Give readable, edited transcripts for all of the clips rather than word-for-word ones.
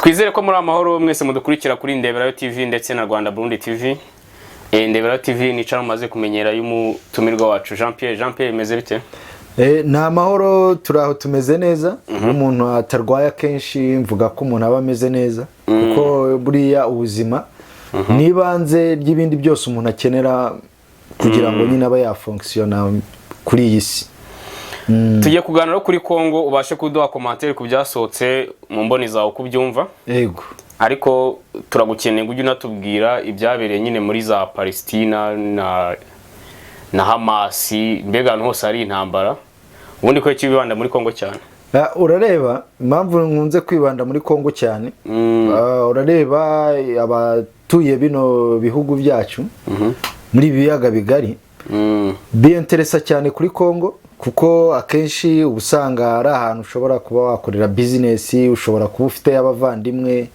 Twizere ko muri amahoro mwese mudukurikira kuri Ndeberayo TV ndetse na Rwanda Burundi TV. Ndeberayo TV ni channel maze kumenyera y'umutumirwa wacu JPierre. JPierre imeze bite? Na amahoro turaho tumeze neza. Umuntu atarwaya kenshi mvuga ko umuntu aba ameze neza kuko buriya ubuzima nibanze ry'ibindi byose umuntu akenera kugira ngo nyine aba yafunctiona kuri iyi si. Tugiye kuganira kuri Kongo, ubashe kuduha commentaire ku byasohotse mu mboni zawe uko byumva. Yego. Ariko turagukeneye ujye unatubwira ibyabereye nyine muri za Palestina na Hamas, mbega ahantu hose ari intambara. Ubundi ko ikibibanda muri Kongo cyane. Urareba impamvu nkunze kwibanda muri Kongo cyane. Urareba abatuye bino bihugu byacu muri biyaga bigari. Biinteresa cyane kuri Kongo kuko akenshi ubusanga ari ahantu ushobora kuba wakorera business, ushobora kuba ufite abavandimwe.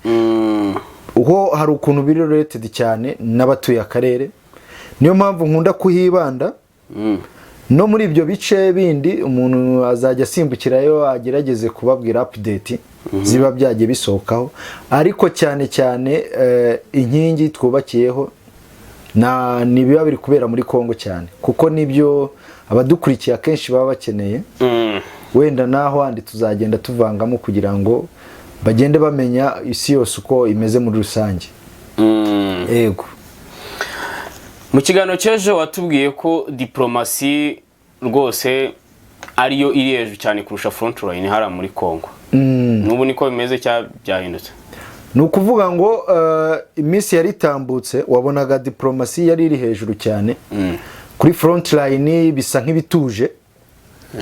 Uho hari ukuntu biri related cyane n'abatuye akarere. Niyo mpamvu nkunda kuhibanda. No muri ibyo bice bindi umuntu azajya asimbukirayo agerageze kubabwira update ziba byagiye bisohokaho, ariko cyane inkingi twubakiyeho ni biba biri kubera muri Kongo cyane kuko nibyo abadukurikiye akenshi baba bakeneye. Wenda naho andi tuzagenda tuvangamo kugira ngo bagende bamenya isi yose uko imeze muri rusange. Yego. Mu kiganiro cyeje watubwiye ko diplomasi rwose ariyo iri hejuru cyane kurusha front line hara muri Kongo. Nubu niko bimeze byahindutse. Nukuvuga ngo iminsi yari tambutse wabonaga diplomasi yari iri hejuru cyane. Kuri front line bisa nk'ibituje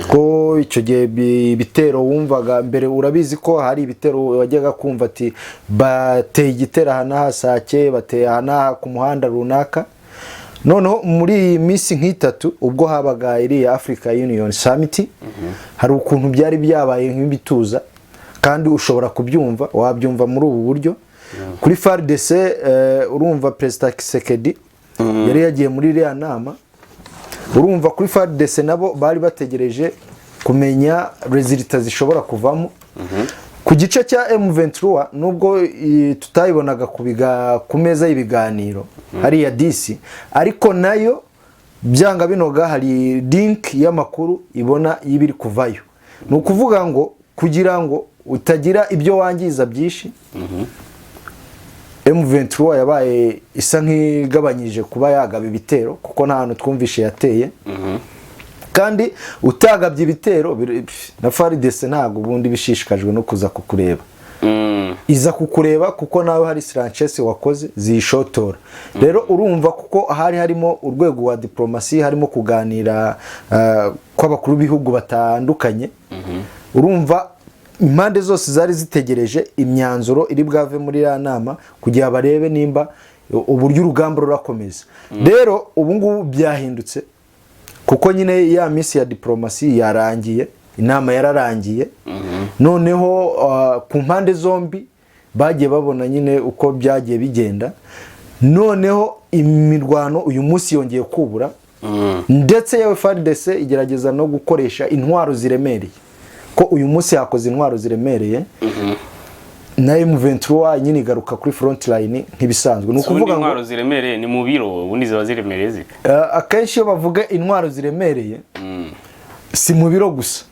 ko icyo gihe bitero wumvaga mbere. Urabizi ko hari ibitero wajyaga kumva ati bateye igitera hana hasake, bateye hana ku muhanda runaka. Noneho muri minsi nk'itatu ubwo habaga iri Africa Union Summit, hari ukuntu byari byabaye nk'ibituza kandi ushobora kubyumva, wabyumva muri ubu buryo. Kuri FARDC urumva President Kisekedi yari yagiye muri iriya nama. Urumva kuri FARDC nabo bari bategereje kumenya results zishobora kuvamo. Ku gice cya M23 nubwo tutayibonaga ku meza y'ibiganiro hari ya DC, ariko nayo byanga binoga hari link y'amakuru ibona yibiri kuvayo. Nukuvuga ngo kugira ngo utagira ibyo wangiza byinshi, M23 yabaye isa nk'igabanyije kuba yagaba ibitero kuko nta hantu twumvishe yateye. Kandi utagabye ibitero na FARDC ntago ubundi bishishikajwe no kuza kukureba. Iza kukureba kuko nawe hari slanchese wakoze zishotora. Rero urumva kuko harimo urwego wa diplomasi, harimo kuganira kw'abakuru b'ibihugu batandukanye. Urumva impande zose zari zitegereje imyanzuro iri bwave muri ya nama kugira barebe nimba uburyo urugamba rurakomeza. Rero ubu ngubu byahindutse kuko nyine ya misi ya diplomasi yarangiye, inama yararangiye. Noneho ku mpande zombi bagiye babona nyine uko byagiye bigenda. Noneho imirwano uyu munsi yongeye kubura, ndetse yawe FARDC igerageza no gukoresha intwaro ziremereye ko uyu munsi yakoze intwaro ziremereye. Na M23 nyine igaruka kuri front line nk'ibisanzwe. Nukuvuga ngo intwaro ziremereye ni mu biro ubundi ziba ziremereye zika. Akenshi iyo bavuga intwaro ziremereye si mu biro gusa,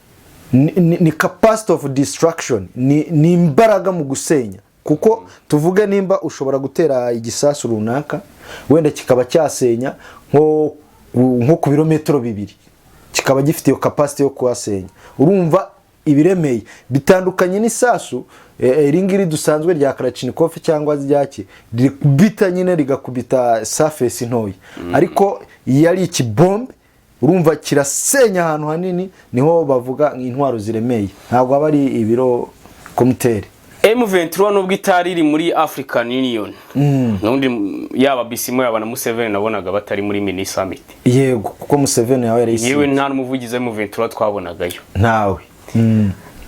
ni capacity of destruction, ni imbaraga mu gusenya. Kuko tuvuge nimba ushobora gutera igisasu runaka wenda kikaba cyasenya nko ku birometero 2, kikaba gifite iyo capacity yo kuhasenya. Urumva ibiremeye bitandukanye n'isasu iringiri dusanzwe rya Kalachnikov cyangwa ryaki rikubita nyine rigakubita surface ntoyi. Ariko yari ikibombe, urumva kirasenya ahantu hanini, niho bavuga intwaro ziremeye, ntabwo aba ari ibiro komutere. M23 nubwo itari iri muri African Union, nundi yaba Bisimo yaba na Museveni nabonaga batari muri mini summit. Yego kuko Museveni yawe yari yewe nta n'umuvugize M23 twabonagayo ntawe.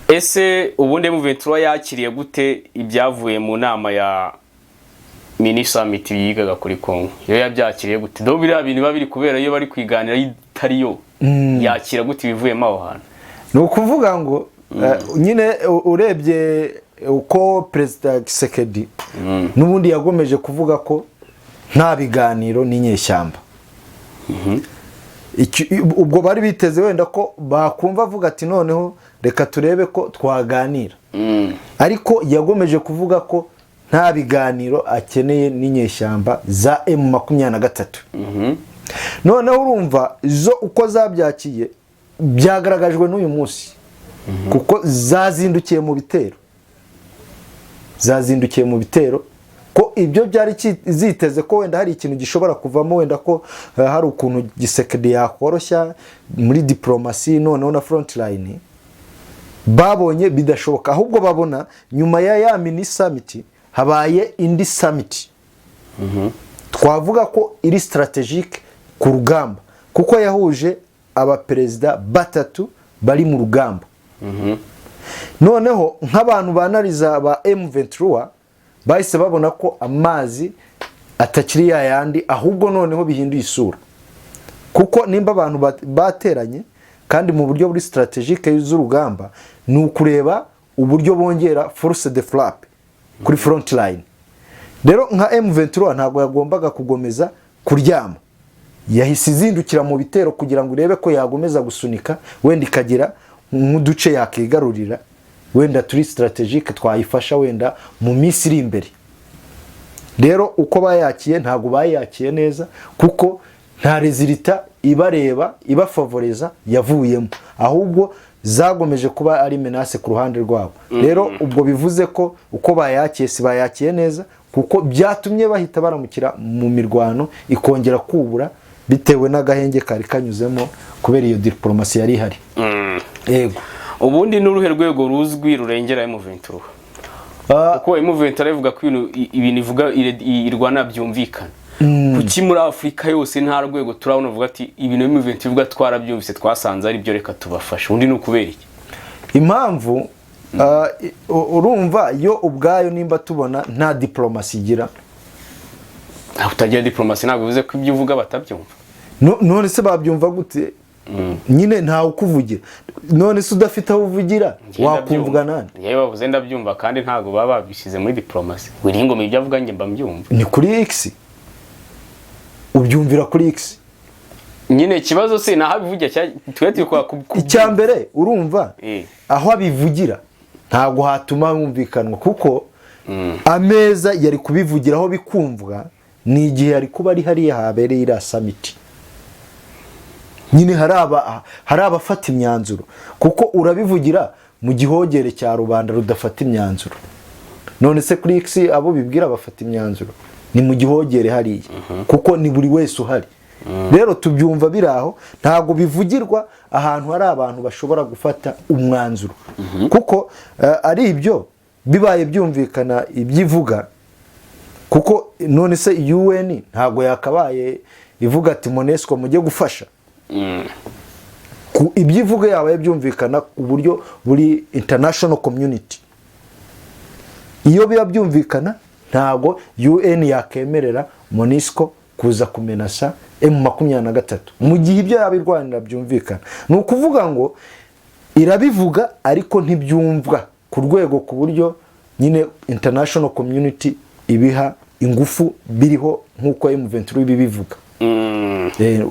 Ese ubundi M23 yakiriye gute ibyavuye mu nama ya mini summit yigaga kuri Kongo? Yo yabyakiriye gute? Do biriya bintu babiri kubera iyo bari kwiganira itari yo yakira gute bivuyemo aho hantu? Nukuvuga ngo nyine urebye uko Perezida Tshisekedi n'ubundi yagomeje kuvuga ko nta biganiro n'inyeshyamba. Ubwo bari biteze wenda ko bakumva avuga ati noneho reka turebe ko twaganira. Ariko yagomeje kuvuga ko nta biganiro akeneye n'inyeshyamba za M23. Noneho urumva zo uko zabyakiye byagaragajwe n'uyu munsi kuko zazindukiye mu bitero ko ibyo byari ziteze ko wenda hari ikintu gishobora kuvamo, wenda ko hari ukuntu Tshisekedi yakoroshya muri diplomasi noneho na frontline, babonye bidashoboka, ahubwo babona nyuma ya mini summit habaye indi summit twavuga ko iri strategique ku rugamba kuko yahuje abaperezida batatu bari mu rugamba. Noneho nk'abantu banariza ba M23 bahise babona ko amazi atakiri yayandi, ahubwo noneho bihinduye isura kuko nimba abantu bateranye kandi mu buryo buri strategique y'urugamba ni ukureba uburyo bongera force de frappe kuri front line. Rero nka M23 ntabwo yagombaga kugomeza kuryama, yahise izindukira mu bitero kugira ngo urebe ko yagomeza gusunika wenda ikagira nk'uduce yakigarurira wenda turi strategique twayifasha wenda mu minsi iri imbere. Rero uko bayakiye ntabwo bayakiye neza kuko nta resultat ibareba ibafavoreza yavuyemo, ahubwo zagomeje kuba ari menace ku ruhande rwabo. Rero ubwo bivuze ko uko bayakiye si bayakiye neza kuko byatumye bahita baramukira mu mirwano ikongera kubura bitewe n'agahenge kari kanyuzemo kubera iyo diplomasi yari ihari. Yego. Ubundi n'uruhe rwego ruzwi rurengera M23? Kuko M23 ivuga ko ibintu ivuga irwana byumvikana. Kuki muri Afrika yose nta rwego turabona uvuga ati ibintu M23 ivuga twarabyumvise twasanze ari byo reka tubafashe. Undi n'ukubera iki? Impamvu urumva yo ubwayo nimba tubona nta diplomasi igira. Utagira diplomasi ntabwo bivuze ko ibyo uvuga batabyumva. None se babyumva gute? Nyine ntawe ukuvugira. None se udafite aho uvugira wakumvuga nani? Yewe bavuze ndabyumva kandi ntago baba babishyize muri diplomasi. Wiri ngo ibyo avuga nge mba mbyumva. Ni kuri X. Ubyumvira kuri X. Nyine ikibazo se naho abivugira twete kwa icyambere urumva aho abivugira ntago hatuma humvikanwa kuko ameza yari kubivugiraho bikumvwa ni igihe yari kuba ari hariya habereye ira summit. Nyine hari abafata imyanzuro kuko urabivugira mu gihogere cya rubanda rudafata imyanzuro. None se kuri X abo bibwira bafata imyanzuro ni mu gihogere hariya kuko ni buri wese uhari. Rero tubyumva biraho ntago bivugirwa ahantu hari abantu bashobora gufata umwanzuro kuko ari ibyo bibaye byumvikana ibyivuga kuko none se UN ntago yakabaye ivuga ati MONUSCO mujye gufasha. Ibyivuga yabaye byumvikana uburyo buri international community. Iyo biba byumvikana ntago UN yakemerera MONUSCO kuza kumenasa M23 mu gihe ibyo yabirwanira byumvikana. Ni ukuvuga ngo irabivuga ariko ntibyumvwa ku rwego ku buryo nyine international community ibiha ingufu biriho nkuko M23 bibivuga.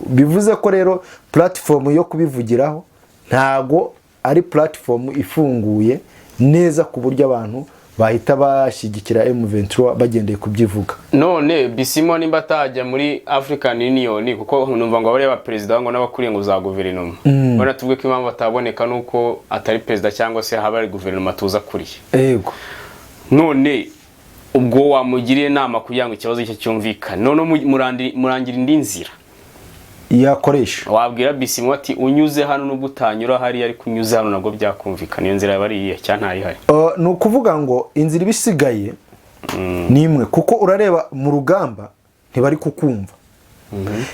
Bivuze ko rero platform yo kubivugiraho ntago ari platform ifunguye neza ku buryo abantu bahita bashyigikira M23 bagendeye kubyivuga. None Bisimo nimba atajya muri African Union kuko numva ngo abari abaperezida ngo n'abakuriye ngo za guverinoma bana tuvuge ko impamvu bataboneka nuko atari perezida cyangwa se habari guverinoma tuza kuriye. Yego. None ubwo wamugiriye nama kugira ngo ikibazo cye cyumvikane none murangira indi nzira yakoresha. Wabwira Bisimo ati unyuze hano no gutanyura hari ari kunyuza hano nago byakumvikana iyo nzira yabari iye cyantari hari. No kuvuga ngo inzira ibisigaye nimwe kuko urareba mu rugamba ntibari kukumva.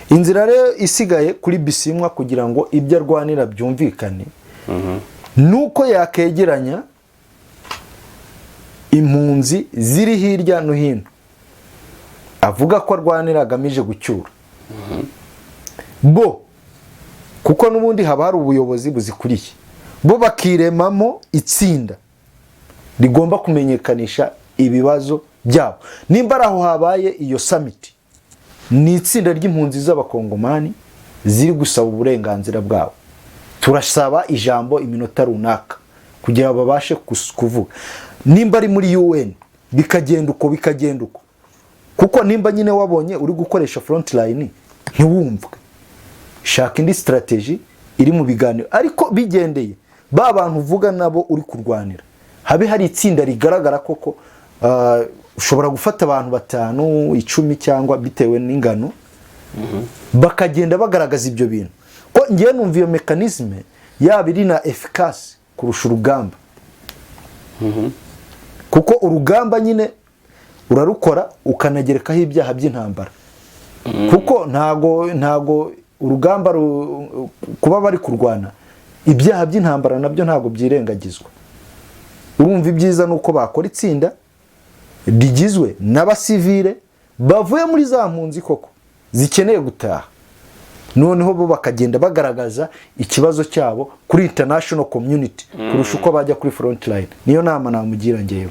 Inzira rero isigaye kuri Bisimwa kugira ngo ibyo arwanira byumvikane nuko yakegeranya impunzi ziri hirya no hino avuga ko arwanira agamije gucyura bo kuko nubundi haba hari ubuyobozi buzikuriye bo bakiremamo itsinda rigomba kumenyekanisha ibibazo byabo. Nimba araho habaye iyo summit, ni itsinda ry'impunzi z'abakongomani ziri gusaba uburenganzira bwabo. Turasaba ijambo iminota runaka kugira babashe kuvuga. Nimba ari muri UN bikagenda uko, kuko nimba nyine wabonye uri gukoresha frontline ntiwumvwe, shaka indi strategy iri mu biganiro, ariko bigendeye ba bantu uvuga nabo uri kurwanira, habe hari itsinda rigaragara koko. Ushobora gufata abantu 5, 10 cyangwa bitewe n'ingano, bakagenda bagaragaza ibyo bintu. Ko ngiye numva iyo mechanisme yabiri na efficace kurusha urugamba. Kuko urugamba nyine urarukora ukanagerekaho ibyaha by'intambara. Kuko ntago urugamba kuba bari kurwana, ibyaha by'intambara nabyo ntago byirengagizwa. Urumva ibyiza nuko bakora itsinda rigizwe n'abasivile bavuye muri za mpunzi koko zikeneye gutaha, noneho bo bakagenda bagaragaza ikibazo cyabo kuri international community kurusha uko bajya kuri frontline. Niyo nama namugira ngewe.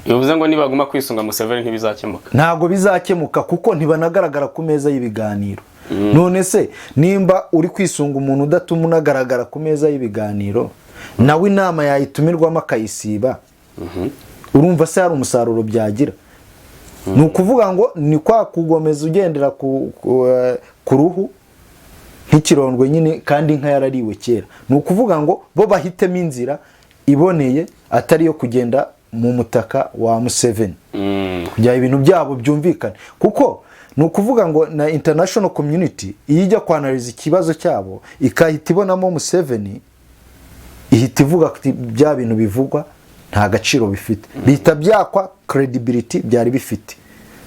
Bivuze ngo nibaguma kwisunga Museveni ntibizakemuka. Ntago bizakemuka kuko ntibanagaragara ku meza y'ibiganiro. None se nimba uri kwisunga umuntu udatuma unagaragara ku meza y'ibiganiro, nawe inama yayitumirwamo akayisiba, urumva se hari umusaruro byagira? Ni ukuvuga ngo ni kwa kugomeza ugendera ku ruhu nk'ikirondwe nyine, kandi inka yarariwe kera. Ni ukuvuga ngo bo bahitemo inzira iboneye atari yo kugenda mu mutaka wa Museveni, kugira ibintu byabo byumvikane. Kuko ni ukuvuga ngo na international community ijya kwanaliza ikibazo cyabo ikahita ibonamo Museveni, ihita ivuga ati bya bintu bivugwa nta gaciro bifite, bihita byakwa credibility byari bifite.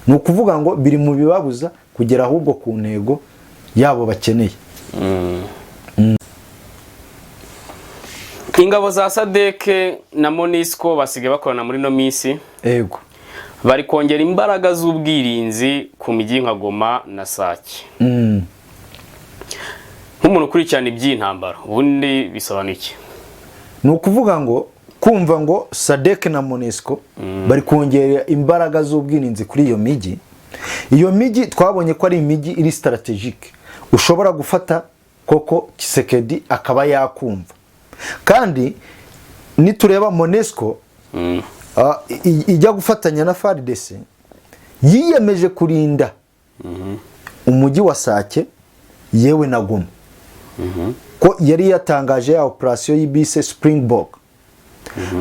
Ni ukuvuga ngo biri mu bibabuza kugera ahubwo ku ntego yabo bakeneye. Ingabo za SADC na MONUSCO basigaye bakorana muri no minsi. Yego. Bari kongera imbaraga z'ubwirinzi ku mijyi nka Goma na Sake. Nk'umuntu ukurikirana iby'intambara, ubundi bisobanuye iki? Ni ukuvuga ngo kumva ngo SADC na MONUSCO bari kongera imbaraga z'ubwirinzi kuri iyo mijyi. Iyo mijyi twabonye ko ari imijyi iri strategique, ushobora gufata koko Kisekedi akaba yakumva. Kandi nitureba MONUSCO ijya gufatanya na FARDC, yiyemeje kurinda umujyi wa Sake yewe na Goma. Ko yari yatangaje ya operation y'ibise Springbok.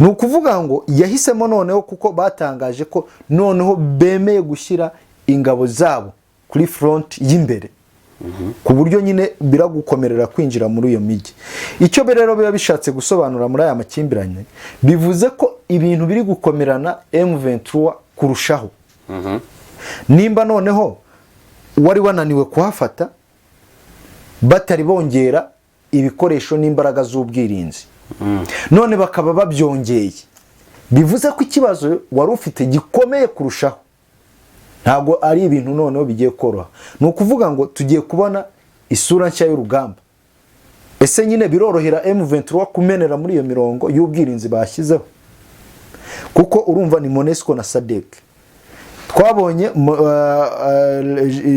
Ni ukuvuga ngo yahisemo noneho, kuko batangaje ko noneho bemeye gushyira ingabo zabo kuri front y'imbere, ku buryo nyine biragukomerera kwinjira muri iyo mijyi. Icyo rero biba bishatse gusobanura muri aya makimbiranye, bivuze ko ibintu biri gukomerana M23 kurushaho. Nimba noneho wari wananiwe kuhafata, batari bongera ibikoresho n'imbaraga z'ubwirinzi, none bakaba babyongeye, bivuze ko ikibazo wari ufite gikomeye kurushaho. Ntabwo ari ibintu noneho bigiye koroha. Ni ukuvuga ngo tugiye kubona isura nshya y'urugamba. Ese nyine birorohera M23 kumenera muri iyo mirongo y'ubwirinzi bashyizeho? Kuko urumva ni MONUSCO na SADC. Twabonye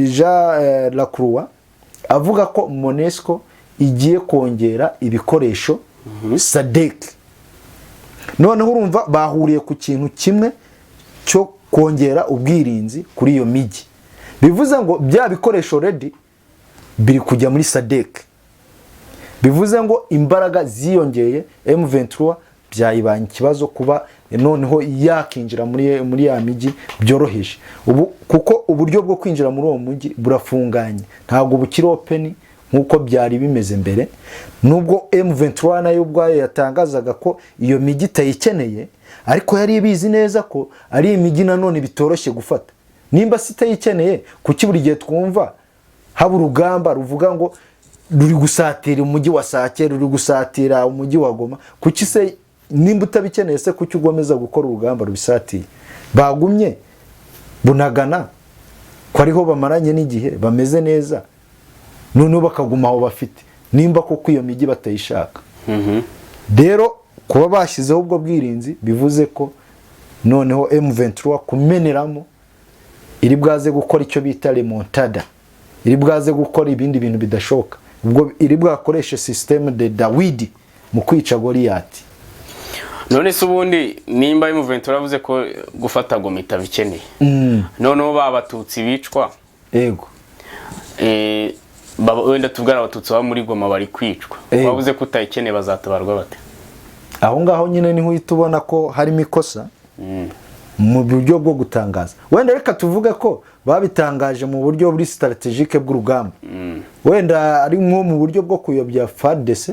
Jean Lacroix avuga ko MONUSCO igiye kongera ibikoresho SADC. Noneho urumva bahuriye ku kintu kimwe cyo kongera ubwirinzi kuri iyo mijyi. Bivuze ngo bya bikoresho ready biri kujya muri SADC. Bivuze ngo imbaraga ziyongeye, M23 byayibanye ikibazo kuba noneho yakinjira muri ya mijyi byoroheje. Ubu kuko uburyo bwo kwinjira muri uwo mujyi burafunganye, ntabwo bukiri open nkuko byari bimeze mbere. Nubwo M23 nayo ubwayo yatangazaga ko iyo mijyi tayikeneye, ariko yari ibizi neza ko ari imijyi nanone bitoroshye gufata. Nimba sitayikeneye, kuki buri gihe twumva haba urugamba ruvuga ngo ruri gusatira umujyi wa Sake, ruri gusatira umujyi wa Goma? Kuki se nimba utabikeneye se kuki ugomeza gukora urugamba rubisatiye? Bagumye Bunagana ko ariho bamaranye n'igihe bameze neza, none bakaguma aho bafite, nimba koko iyo mijyi batayishaka. Rero kuba bashyizeho ubwo bwirinzi bivuze ko noneho M23 kumeneramo iri bwaze gukora icyo bita remontada, iri bwaze gukora ibindi bintu bidashoka, ubwo iri bwakoreshe systeme de Dawidi mu kwica Goliath. None se ubundi nimba M23 yavuze ko gufata Goma itabikeneye, noneho babatutsi bicwa, yego wenda tubwara abatutsi baba muri Goma bari kwicwa, bavuze ko utayikeneye bazatabarwa bate? Aho ngaho nyine niho tubona ko harimo ikosa mu buryo bwo gutangaza. Wenda reka tuvuge ko babitangaje mu buryo buri strategique bw'urugamba, wenda ari nko mu buryo bwo kuyobya FARDC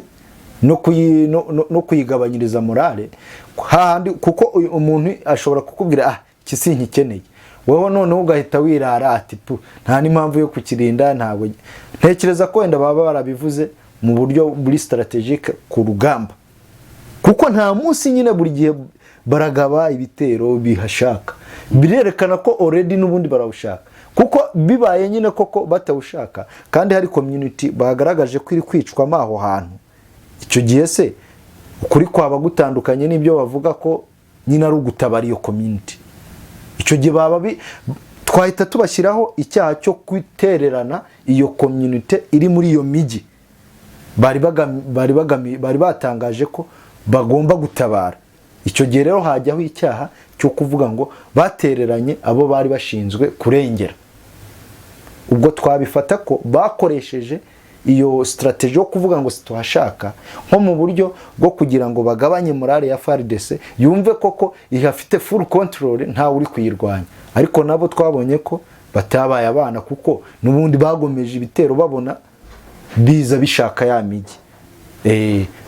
no kuyigabanyiriza morale, hahandi kuko umuntu ashobora kukubwira kisi nkikeneye, wowe noneho ugahita wirara ati nta n'impamvu yo kukirinda. Ntabwo ntekereza ko wenda baba barabivuze mu buryo buri strategique ku rugamba, kuko nta munsi nyine buri gihe baragaba ibitero bihashaka, birerekana ko already nubundi barawushaka, kuko bibaye nyine koko batawushaka kandi hari community bagaragaje ko iri kwicwa maho hantu, icyo gihe se ukuri kwaba gutandukanye n'ibyo bavuga ko nyine ari ugutabara iyo community. Icyo gihe baba twahita tubashyiraho icyaha cyo kwitererana iyo community iri muri iyo migi bari batangaje ko bagomba gutabara. Icyo gihe rero hajyaho icyaha cyo kuvuga ngo batereranye abo bari bashinzwe kurengera. Ubwo twabifata ko bakoresheje iyo strategy yo kuvuga ngo situhashaka nko mu buryo bwo kugira ngo bagabanye morale ya FARDC, yumve koko ihafite full control, nta uri kuyirwanya. Ariko nabo twabonye ko batabaye abana, kuko nubundi bagomeje ibitero babona biza bishaka ya migi.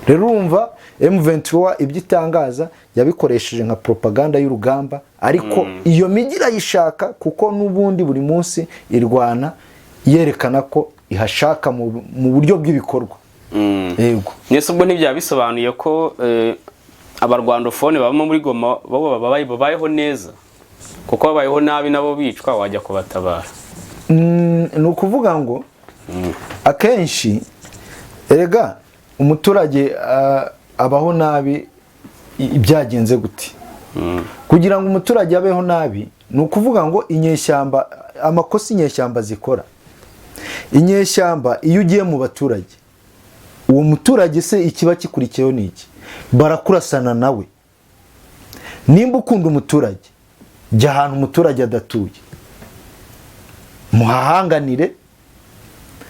Rero urumva M23 ibyitangaza yabikoresheje nka propaganda y'urugamba, ariko iyo migi irayishaka kuko nubundi buri munsi irwana yerekana ko ihashaka mu buryo bw'ibikorwa. Yego. Nese ubwo ntibya bisobanuye ko abarwandofone baba muri Goma babayeho neza, kuko babayeho nabi nabo bicwa wajya kubatabara. Ni ukuvuga ngo akenshi erega umuturage abaho nabi ibyagenze gute? Kugira ngo umuturage abeho nabi ni ukuvuga ngo inyeshyamba, amakosa inyeshyamba zikora, inyeshyamba iyo ugiye mu baturage, uwo muturage se ikiba kikurikiyeho niki? Barakurasana nawe. Nimba ukunda umuturage, jya ahantu umuturage adatuye, muhahanganire,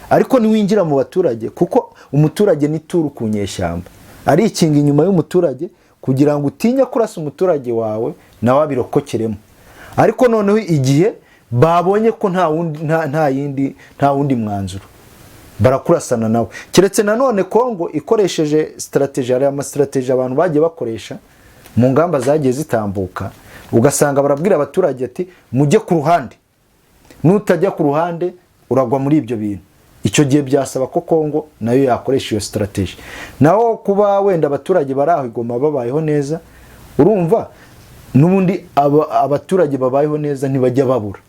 ariko niwinjira mu baturage, kuko umuturage ni turu ku nyeshyamba, ari ikinga inyuma y'umuturage kugira ngo utinya kurasa umuturage wawe nawe abirokokeremo. Ariko noneho igihe babonye ko nta wundi mwanzuro, barakurasana nawe. Keretse nanone Kongo ikoresheje strategy, ari amastrategy abantu bagiye bakoresha mu ngamba zagiye zitambuka, ugasanga barabwira abaturage ati mujye ku ruhande, nutajya ku ruhande uragwa muri ibyo bintu. Icyo gihe byasaba ko Kongo nayo yakoresha iyo strategy. Naho kuba wenda abaturage baraho Goma babayeho neza, urumva nubundi abaturage babayeho neza ntibajya babura,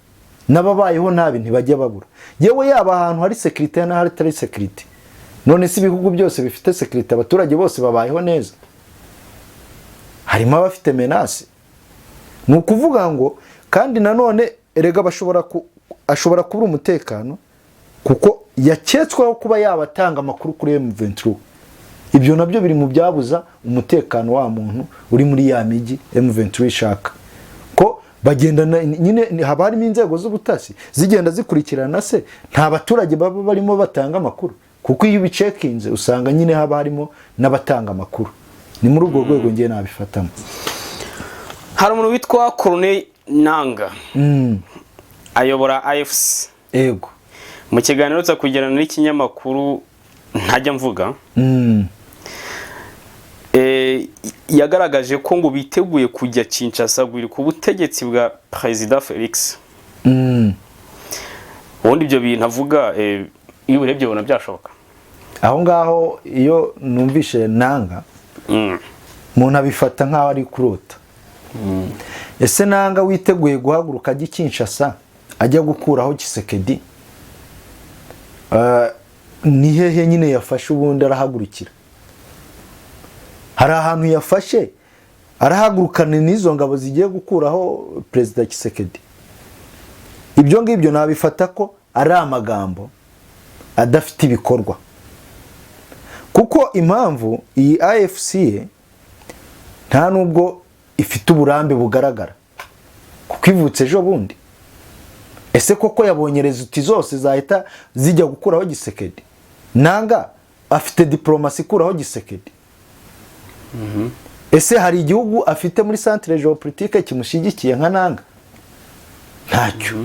n'ababayeho nabi ntibajya babura. Yewe yaba ahantu hari security na hari tari security, none si ibihugu byose bifite security abaturage bose babayeho neza? Harimo abafite menace. Ni ukuvuga ngo kandi nanone erega ashobora kubura umutekano kuko yaketsweho kuba yabatanga amakuru kuri M23. Ibyo nabyo biri mu byabuza umutekano wa muntu uri muri ya migi M23 ishaka. Ko bagenda nyine haba harimo inzego z'ubutasi zigenda zikurikirana, se nta baturage baba barimo batanga amakuru, kuko iyo ubicekinze usanga nyine haba harimo n'abatanga amakuru. Ni muri urwo rwego ngiye nabifatamo. Hari umuntu witwa Colonel Nanga ayobora AFC. Yego. Mu kiganiro cyo kugirana n'ikinyamakuru ntajya mvuga, yagaragaje ko ngo biteguye kujya Kinshasa guri ku butegetsi bwa President Felix. Ubundi ibyo bintu avuga iyo urebye ubona byashoboka? Aho ngaho iyo numvishe Nanga umuntu abifata nkaho ari kurota. Ese Nanga witeguye guhaguruka ajya Kinshasa ajya gukuraho Kisekedi? Ni hehe nyine yafashe ubundi arahagurukira? hari ahantu yafashe arahagurukana n'izo ngabo zigiye gukuraho Perezida Tshisekedi. Ibyo ngibyo nabifata ko ari amagambo adafite ibikorwa, kuko impamvu iyi AFC nta nubwo ifite uburambe bugaragara, kuko ivutse ejo bundi. Ese koko yabonye resulti zose zahita zijya gukuraho Tshisekedi? Nanga afite diplomasi ikuraho Tshisekedi? Ese hari igihugu afite muri centre geopolitique kimushigikiye nka Nanga? Ntacyo.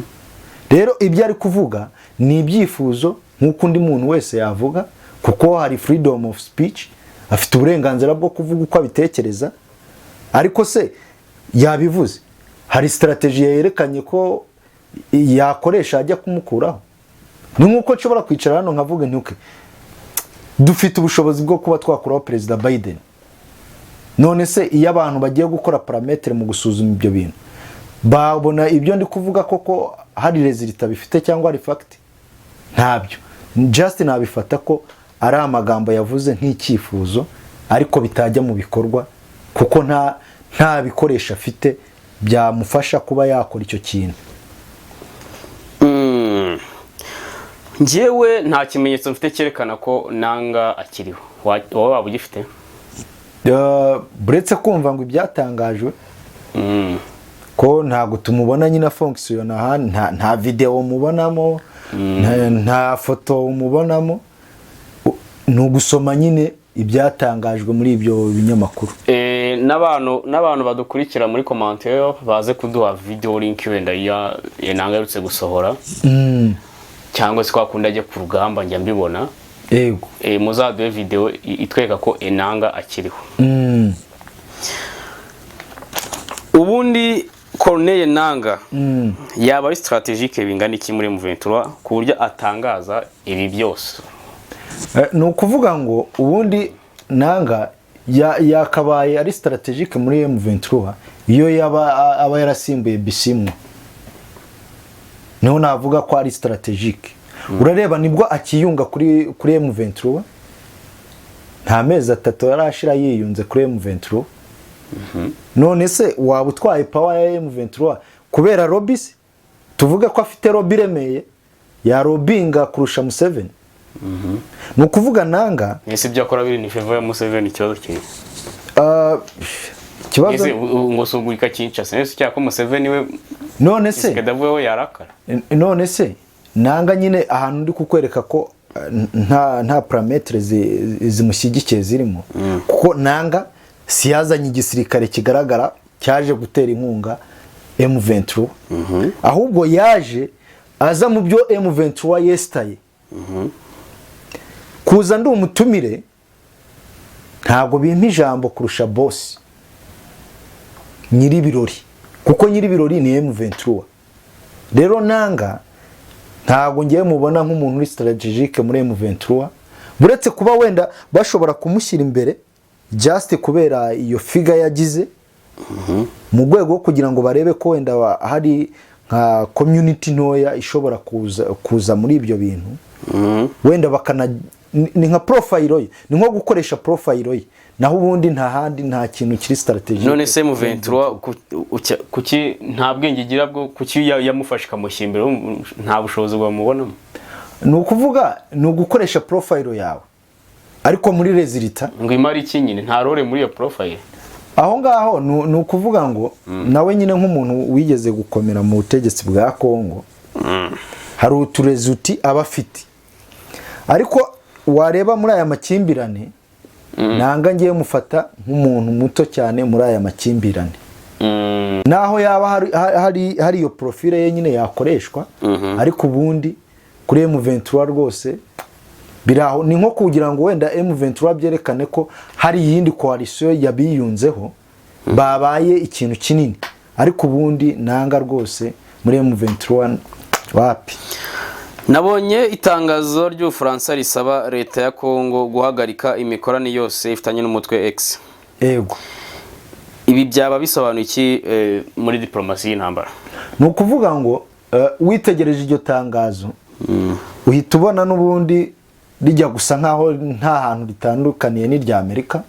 Rero ibyo ari kuvuga ni ibyifuzo nk'uko undi muntu wese yavuga, kuko hari freedom of speech, afite uburenganzira bwo kuvuga uko abitekereza. Ariko se yabivuze, hari strategy yerekanye ko yakoresha ajya kumukuraho? Ni nk'uko nshobora kwicara hano nkavuga nti dufite ubushobozi bwo kuba twakuraho Perezida Biden. None se iyo abantu bagiye gukora parametre mu gusuzuma ibyo bintu, babona ibyo ndi kuvuga koko hari resultat bifite cyangwa ari fact? Ntabyo. Just nabifata ko ari amagambo yavuze nk'icyifuzo, ariko bitajya mu bikorwa, kuko nta bikoresha afite byamufasha kuba yakora icyo kintu. Njyewe nta kimenyetso mfite cyerekana ko Nanga akiriho. Wowe waba ugifite? Buretse kumva ngo ibyatangajwe ko ntago tumubona nyina fonction ahantu, nta video mubonamo, nta foto mubonamo, no gusoma nyine ibyatangajwe muri ibyo binyamakuru. N'abantu badukurikira muri commentaire baze kuduha video link wenda ya Nanga yarutse gusohora, cyangwa se kwakunda ajye ku rugamba njya mbibona. Yego. Muzaduhe video itwereka ko Nanga akiriho. Ubundi Colonel Nanga yaba ari strategique bingana iki muri M23 ku buryo atangaza ibi byose? No kuvuga ngo ubundi Nanga yakabaye ari strategique muri M23 iyo aba yarasimbuye Bisimwa. Niho navuga ko ari strategique. Urareba nibwo akiyunga kuri M23, nta mezi 3 yarashira yiyunze kuri M23. None se waba utwaye power ya M23 kubera lobbies? Tuvuga ko afite lobby remeye ya lobbyinga kurusha Museveni. No kuvuga Nanga ese byakora biri ni favor ya Museveni ikibazo kiri. Kibazo ngo sugurika Kinshasa ese cyako Museveni we none se kadavuye yarakara. None se Nanga nyine ahantu ndi kukwereka ko nta parametre zimushyigikiye zirimo, kuko Nanga siyazanye igisirikare kigaragara cyaje gutera inkunga M23, ahubwo yaje aza mu byo M23 yestaye. Kuza ndi umutumire ntabwo bimpa ijambo kurusha boss nyiri birori, kuko nyiri birori ni M23. Rero Nanga ntabwo ngiye mubona nk'umuntu uri strategique muri M23, buretse kuba wenda bashobora kumushyira imbere just kubera iyo figa yagize mu rwego kugira ngo barebe ko wenda hari nka community ntoya ishobora kuza muri ibyo bintu. Wenda bakana ni nka profile ye, ni nko gukoresha profile ye, naho ubundi nta handi nta kintu kiri strategique. None se M23 kuki nta bwenge igira bwo kuki yamufasha kamushimbira nta bushobozi bwamubonamo? Ni ukuvuga ni ugukoresha profile yawe, ariko muri resulta ngo imari iki nyine nta role muri iyo profile. Aho ngaho ni ukuvuga ngo nawe nyine nk'umuntu wigeze gukomera mu butegetsi bwa Kongo, hari uturezuti abafite, ariko wareba muri aya makimbirane Nanga ngiye mufata nk'umuntu muto cyane muri aya makimbirane. Naho yaba hari iyo profile ye nyine yakoreshwa, ariko ubundi kuri M23 rwose biraho ni nko kugira ngo wenda M23 byerekane ko hari yindi coalition yabiyunzeho babaye ikintu kinini, ariko ubundi Nanga rwose muri M23 wapi. Nabonye itangazo ry'Ubufaransa risaba leta ya Kongo guhagarika imikorane yose ifitanye n'umutwe X. Yego. Ibi byaba bisobanuye iki muri diplomasi y'intambara? Ni ukuvuga ngo witegereje iryo tangazo uhita ubona n'ubundi rijya gusa nkaho nta hantu ritandukaniye n'irya Amerika.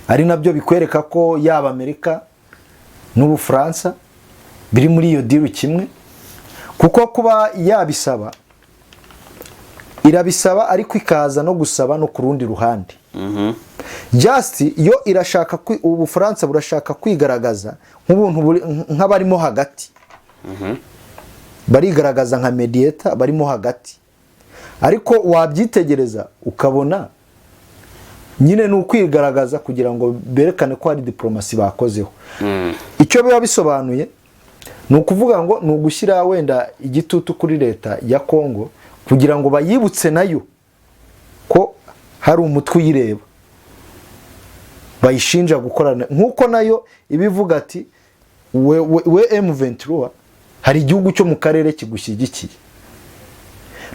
ari nabyo bikwereka ko yaba Amerika n'Ubufaransa biri muri iyo deal kimwe, kuko kuba yabisaba irabisaba ariko ikaza no gusaba no ku rundi ruhande. Just yo irashaka Ubufaransa burashaka kwigaragaza nk'ubuntu nk'abarimo hagati, barigaragaza nka mediator barimo hagati, ariko wabyitegereza ukabona nyine ni ukwigaragaza kugira ngo berekane ko hari diplomasi bakozeho. Icyo biba bisobanuye ni ukuvuga ngo ni ugushyira wenda igitutu kuri leta ya Kongo kugira ngo bayibutse nayo ko hari umutwe uyireba, bayishinja gukorana nk'uko nayo ibivuga ati we M23 hari igihugu cyo mu karere kigushyigikiye.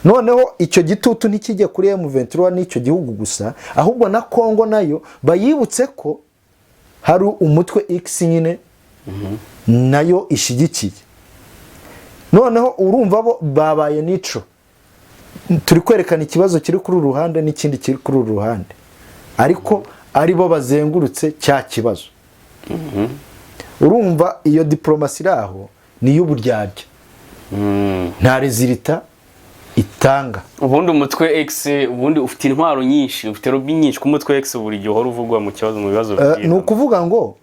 Noneho icyo gitutu ntikijye kuri M23 n'icyo gihugu gusa, ahubwo na Kongo nayo bayibutse ko hari umutwe X nyine nayo ishyigikiye. Noneho urumva bo babaye nico, turi kwerekana ikibazo kiri kuri uruhande n'ikindi kiri kuri uruhande, ariko ari bo bazengurutse cya kibazo. Urumva iyo diplomasi raho ni y'uburyarya, nta rezilita itanga. Ubundi umutwe X ubundi ufite intwaro nyinshi, ufite lobby nyinshi, ku mutwe X buri gihe hora uvugwa mu bibazo bigiye. Ni ukuvuga ngo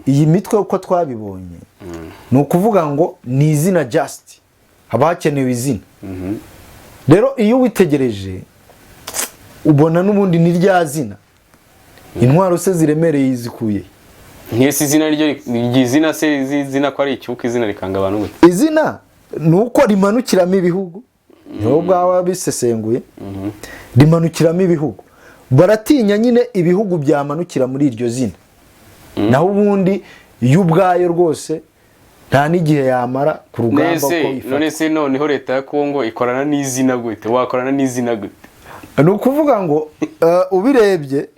iyi mitwe uko twabibonye, ni ukuvuga ngo ni izina just, haba hakenewe izina. Rero iyo witegereje ubona n'ubundi ni rya zina, intwaro se ziremereye izikuye. Nk'isi izina ry'izina se izina ko ari icyuka, izina rikanga abantu gute? Izina nuko rimanukiramo ibihugu, niho bwaba bisesenguye, rimanukiramo ibihugu, baratinya nyine ibihugu byamanukira muri iryo zina. Naho ubundi y'ubwayo rwose nta n'igihe yamara ku rugamba ko ifata. None se noneho leta ya Kongo ikorana n'izina gute? Wakorana n'izina gute? Ni ukuvuga ngo ubirebye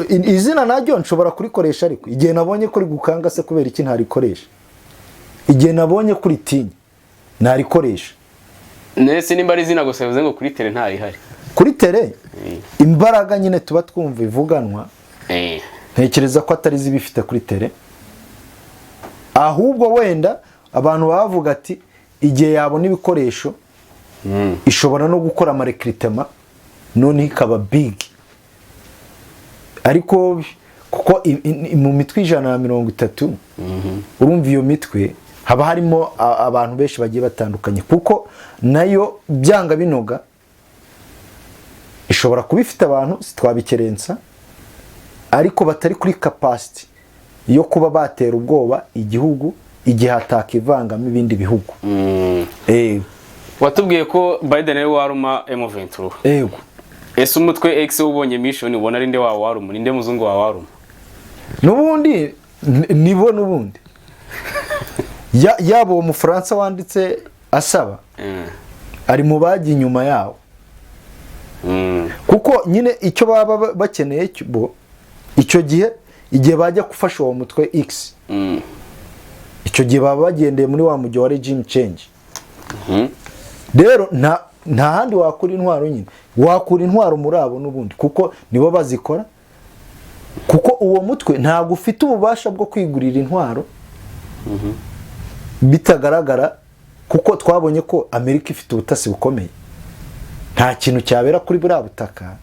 izina naryo nshobora kurikoresha, ariko igihe nabonye ko rigukanga se kubera iki ntarikoresha? Igihe nabonye kuri tinya ntarikoresha. Nese nimba ari izina gusa bivuze ngo kuri tele ntarihari. Kuri tele imbaraga nyine tuba twumva ivuganwa, ntekereza ko atari zibifite kuri tele, ahubwo wenda abantu bavuga ati igihe yabona ibikoresho ishobora no gukora amarekritema none ikaba big. Ariko kuko mu mitwe 130 urumva iyo mitwe haba harimo abantu benshi bagiye batandukanye, kuko nayo byanga binoga ishobora kuba ifite abantu twabikerensa ariko batari kuri capacity yo kuba batera ubwoba igihugu igihe hatakivangamo ibindi bihugu. Watubwiye ko Biden ari waruma M23. Yego. Ese umutwe X ubonye mission ubona ari nde wa waruma? Ninde muzungu wa waruma? Nubundi nibo nubundi. Yabo mu Faransa wanditse asaba. Ari mu baji inyuma yawo. Kuko nyine icyo baba bakeneye bo icyo gihe bajya gufasha uwo mutwe X. Icyo gihe baba bagendeye muri wa mujyi wa regime change. Rero nta handi wakura intwaro nyine, wakura intwaro muri abo nubundi kuko nibo bazikora, kuko uwo mutwe ntabwo ufite ububasha bwo kwigurira intwaro bitagaragara, kuko twabonye ko Amerika ifite ubutasi bukomeye. Nta kintu cyabera kuri buriya butaka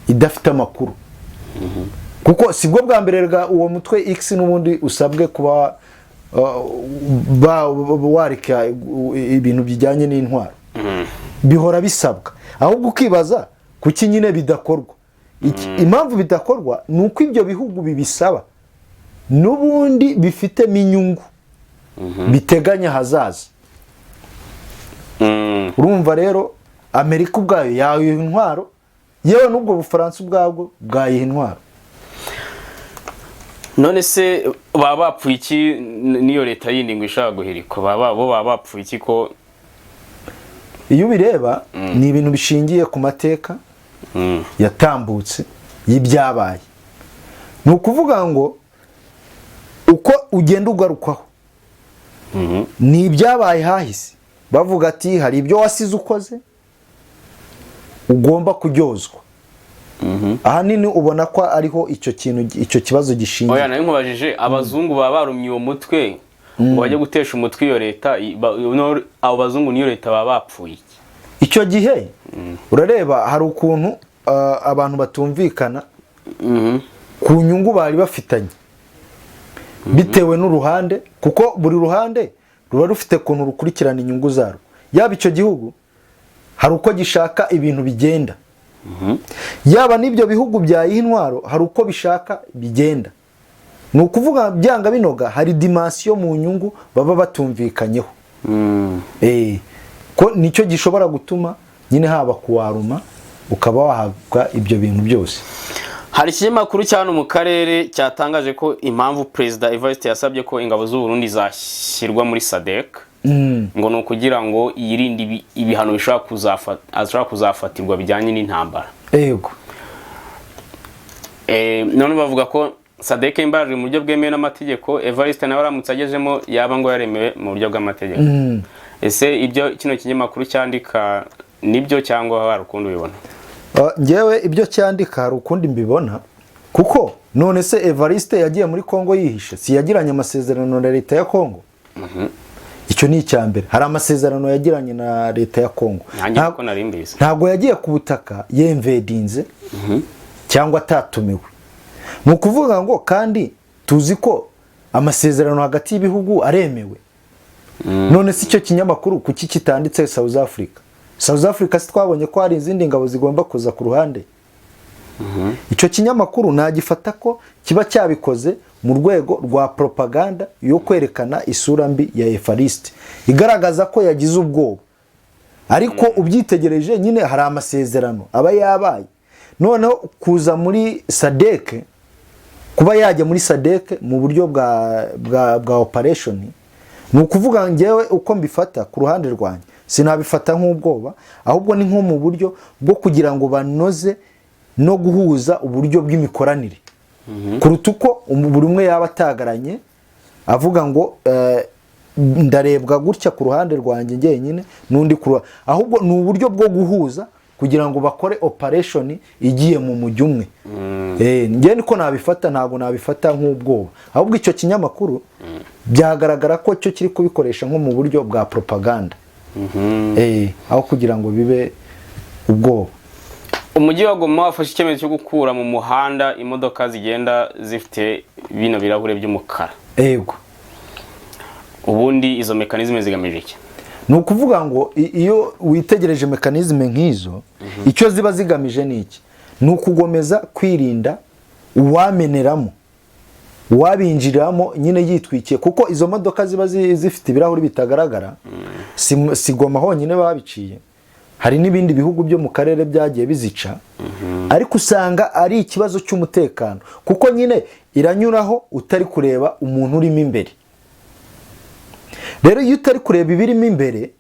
idafite amakuru, kuko sibwo bwa mbere uwo mutwe X nubundi usabwe kuba warika ibintu bijyanye n'intwaro. Bihora bisabwa, ahubwo ukibaza kuki nyine bidakorwa. Impamvu bidakorwa nuko ibyo bihugu bibisaba nubundi bifitemo inyungu biteganya hazaza. Urumva rero Amerika ubwayo yayiha intwaro, yewe n'ubwo Bufaransa ubwabwo bwayiha intwaro. None se baba bapfuye iki niyo leta yindi ngo ishaka guhirika? Baba bapfuye iki ko iyo bireba ni ibintu bishingiye ku mateka yatambutse y'ibyabaye. Ni ukuvuga ngo uko ugenda ugarukwaho ni ibyabaye hahise, bavuga ati hari ibyo wasize ukoze ugomba kuryozwa. ahanini ubona ko ariho icyo kibazo gishingiye. Oya nayo nkubajije abazungu baba barumye uwo mutwe ngo bajye gutesha umutwe iyo leta, abo bazungu niyo leta baba bapfuye. Icyo gihe urareba hari ukuntu abantu batumvikana ku nyungu bari bafitanye bitewe n'uruhande, kuko buri ruhande ruba rufite kuntu rukurikirana inyungu zaro. Yaba icyo gihugu hari uko gishaka ibintu bigenda, yaba n'ibyo bihugu byayiha intwaro hari uko bishaka bigenda. Ni ukuvuga byanga binoga hari dimension mu nyungu baba batumvikanyeho. Ko nicyo gishobora gutuma nyine haba kuwaruma ukaba wahabwa ibyo bintu byose. Hari ikinyamakuru cyane mu karere cyatangaje ko impamvu Perezida Evariste yasabye ko ingabo z'u Burundi zashyirwa muri SADC ngo ni ukugira ngo yirinde ibihano bishobora kuzafatirwa bijyanye n'intambara. Yego. None bavuga ko SADC imbaje mu buryo bwemewe n'amategeko, Evariste nawe aramutse agejemo yaba ngo yaremewe mu buryo bw'amategeko. Ese ibyo kino kinyamakuru cyandika nibyo cyangwa hari ukundi ubibona? Ngewe ibyo cyandika hari ukundi mbibona, kuko none se Evariste yagiye muri Kongo yihishe, si yagiranye amasezerano na leta ya Kongo? Icyo ni icyambere. Hari amasezerano yagiranye na leta ya Kongo. Ntabwo yagiye ku butaka yemvedinze cyangwa atatumiwe. Ni ukuvuga ngo kandi tuzi ko amasezerano hagati y'ibihugu aremewe. None se icyo kinyamakuru kuki kitanditse South Africa? South Africa si twabonye ko hari izindi ngabo zigomba kuza ku ruhande. Icyo kinyamakuru nagifata ko kiba cyabikoze mu rwego rwa propaganda yo kwerekana isura mbi ya Evariste, igaragaza ko yagize ubwoba. Ariko ubyitegereje nyine hari amasezerano aba yabaye. Noneho kuza muri SADC, kuba yajya muri SADC mu buryo bwa operation, ni ukuvuga ngewe uko mbifata ku ruhande rwanjye sinabifata nk'ubwoba, ahubwo ni nko mu buryo bwo kugira ngo banoze no guhuza uburyo bw'imikoranire. Kuruta uko buri umwe yaba atagaranye avuga ngo ndarebwa gutya ku ruhande rwanjye ngenyine n'undi ku ruhande, ahubwo ni uburyo bwo guhuza kugira ngo bakore operation igiye mu mujyi umwe. Ngewe niko nabifata, ntabwo nabifata nk'ubwoba, ahubwo icyo kinyamakuru byagaragara ko cyo kiri kubikoresha nko mu buryo bwa propaganda. Aho kugira ngo bibe ubwoba. Umujyi wa Goma wafashe icyemezo cyo gukura mu muhanda imodoka zigenda zifite bino birahure by'umukara. Yego. Ubundi izo mekanizme zigamije iki? Ni ukuvuga ngo iyo witegereje mekanizme nk'izo, icyo ziba zigamije ni iki? Ni ukugomeza kwirinda uwameneramo, uwabinjiramo nyine yitwikiye, kuko izo modoka ziba zifite ibirahuri bitagaragara. Si Goma honyine babiciye, hari n'ibindi bihugu byo mu karere byagiye bizica. Ariko usanga ari ikibazo cy'umutekano, kuko nyine iranyuraho utari kureba umuntu urimo imbere. Rero iyo utari kureba ibirimo imbere,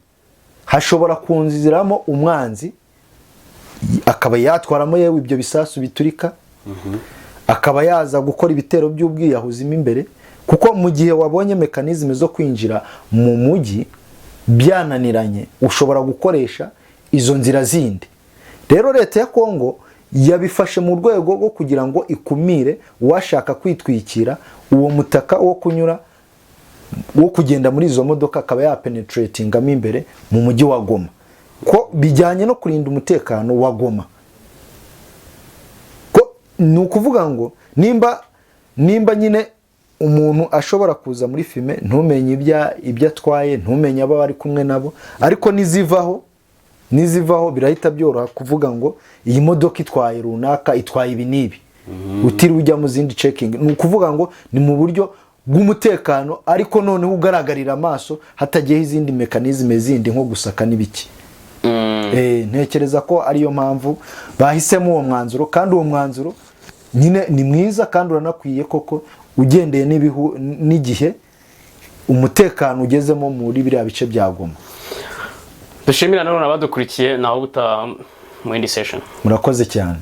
hashobora kunziramo umwanzi akaba yatwaramo yewe ibyo bisasu biturika, akaba yaza gukora ibitero by'ubwiyahuzimo imbere, kuko mu gihe wabonye mekanizme zo kwinjira mu mujyi byananiranye ushobora gukoresha izo nzira zindi. Rero leta ya Kongo yabifashe mu rwego rwo kugira ngo ikumire uwashaka kwitwikira uwo mutaka wo kunyura wo kugenda muri izo modoka akaba yapenetratingamo imbere mu mujyi wa Goma, ko bijyanye no kurinda umutekano wa Goma. Ko ni ukuvuga ngo nimba nyine umuntu ashobora kuza muri filme ntumenye ibyo atwaye, ntumenye abo bari kumwe nabo, ariko nizivaho birahita byoroha kuvuga ngo iyi modoka itwaye runaka, itwaye ibi nibi, utiri ujya mu zindi checking. Ni ukuvuga ngo ni mu buryo bw'umutekano, ariko noneho ugaragarira amaso hatagiye izindi mekanizme zindi nko gusaka n'ibiki. Ntekereza ko ariyo mpamvu bahisemo uwo mwanzuro, kandi uwo mwanzuro nyine ni mwiza kandi uranakwiye koko ugendeye n'igihe umutekano ugezemo muri biriya bice bya Goma. Dushimira none abadukurikiye, naho buta mu indi session. Murakoze cyane.